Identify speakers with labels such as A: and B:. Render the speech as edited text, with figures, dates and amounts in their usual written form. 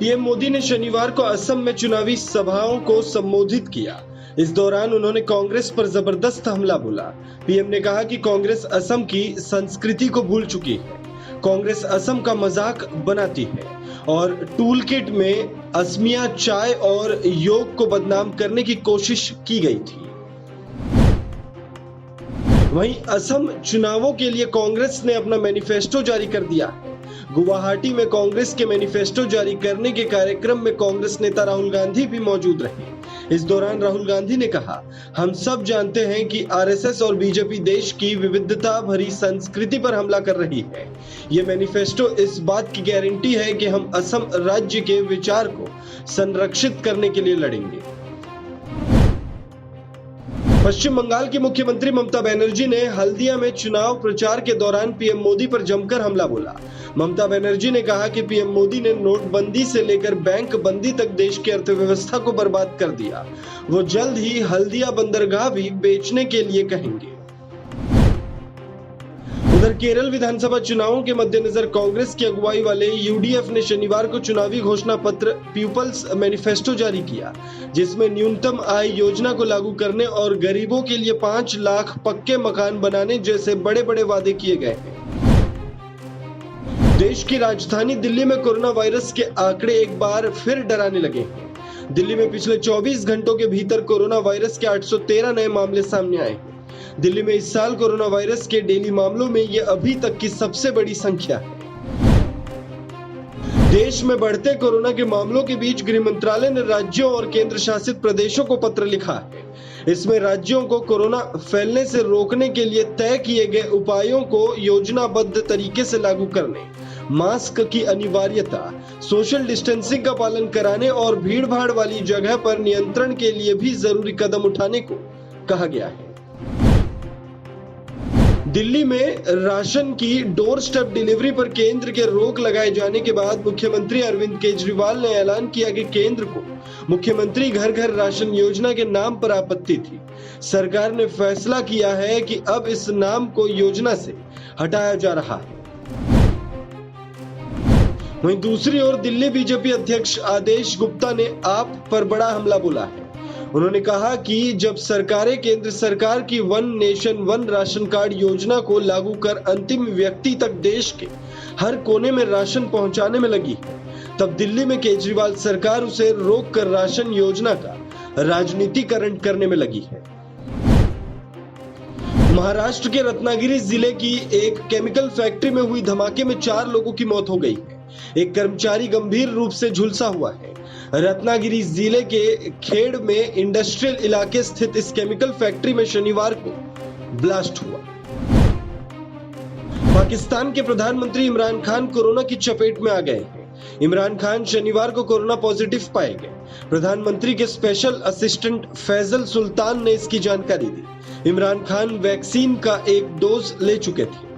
A: PM Modi ने शनिवार को असम में चुनावी सभाओं को संबोधित किया। इस दौरान उन्होंने कांग्रेस पर जबरदस्त हमला बोला। पीएम ने कहा कि कांग्रेस असम की संस्कृति को भूल चुकी है। कांग्रेस असम का मजाक बनाती है और टूल किट में असमिया चाय और योग को बदनाम करने की कोशिश की गई थी। वहीं असम चुनावों के लिए कांग्रेस ने अपना मैनिफेस्टो जारी कर दिया है। गुवाहाटी में कांग्रेस के मैनिफेस्टो जारी करने के कार्यक्रम में कांग्रेस नेता राहुल गांधी भी मौजूद रहे। इस दौरान राहुल गांधी ने कहा, हम सब जानते हैं कि आरएसएस और बीजेपी देश की विविधता भरी संस्कृति पर हमला कर रही है। ये मैनिफेस्टो इस बात की गारंटी है कि हम असम राज्य के विचार को संरक्षित करने के लिए लड़ेंगे। पश्चिम बंगाल की मुख्यमंत्री ममता बनर्जी ने हल्दिया में चुनाव प्रचार के दौरान पीएम मोदी पर जमकर हमला बोला। ममता बनर्जी ने कहा कि पीएम मोदी ने नोटबंदी से लेकर बैंक बंदी तक देश की अर्थव्यवस्था को बर्बाद कर दिया। वो जल्द ही हल्दिया बंदरगाह भी बेचने के लिए कहेंगे। उधर केरल विधानसभा चुनावों के मद्देनजर कांग्रेस की अगुवाई वाले यूडीएफ ने शनिवार को चुनावी घोषणा पत्र पीपल्स मैनिफेस्टो जारी किया, जिसमें न्यूनतम आय योजना को लागू करने और गरीबों के लिए 5 लाख पक्के मकान बनाने जैसे बड़े बड़े वादे किए गए हैं। देश की राजधानी दिल्ली में कोरोना वायरस के आंकड़े एक बार फिर डराने लगे हैं। दिल्ली में पिछले 24 घंटों के भीतर कोरोना वायरस के 813 नए मामले सामने आए हैं। दिल्ली में इस साल कोरोना वायरस के डेली मामलों में ये अभी तक की सबसे बड़ी संख्या है। देश में बढ़ते कोरोना के मामलों के बीच गृह मंत्रालय ने राज्यों और केंद्र शासित प्रदेशों को पत्र लिखा है। इसमें राज्यों को कोरोना फैलने से रोकने के लिए तय किए गए उपायों को योजनाबद्ध तरीके से लागू करने, मास्क की अनिवार्यता, सोशल डिस्टेंसिंग का पालन कराने और भीड़-भाड़ वाली जगह पर नियंत्रण के लिए भी जरूरी कदम उठाने को कहा गया है। दिल्ली में राशन की डोर स्टेप डिलीवरी पर केंद्र के रोक लगाए जाने के बाद मुख्यमंत्री अरविंद केजरीवाल ने ऐलान किया कि केंद्र को मुख्यमंत्री घर घर राशन योजना के नाम पर आपत्ति थी। सरकार ने फैसला किया है कि अब इस नाम को योजना से हटाया जा रहा है। वहीं दूसरी ओर दिल्ली बीजेपी अध्यक्ष आदेश गुप्ता ने आप पर बड़ा हमला बोला है। उन्होंने कहा कि जब सरकारें केंद्र सरकार की one nation one ration card योजना को लागू कर अंतिम व्यक्ति तक देश के हर कोने में राशन पहुंचाने में लगी है, तब दिल्ली में केजरीवाल सरकार उसे रोक कर राशन योजना का राजनीतिकरण करने में लगी है। महाराष्ट्र के रत्नागिरी जिले की एक केमिकल फैक्ट्री में हुई धमाके में 4 लोगों की मौत हो गई है। एक कर्मचारी गंभीर रूप से झुलसा हुआ है। रत्नागिरी जिले के खेड़ में इंडस्ट्रियल इलाके स्थित इस केमिकल फैक्ट्री में शनिवार को ब्लास्ट हुआ। पाकिस्तान के प्रधानमंत्री इमरान खान कोरोना की चपेट में आ गए हैं। इमरान खान शनिवार को कोरोना पॉजिटिव पाए गए। प्रधानमंत्री के स्पेशल असिस्टेंट फैजल सुल्तान ने इसकी जानकारी दी। इमरान खान वैक्सीन का एक डोज ले चुके थे।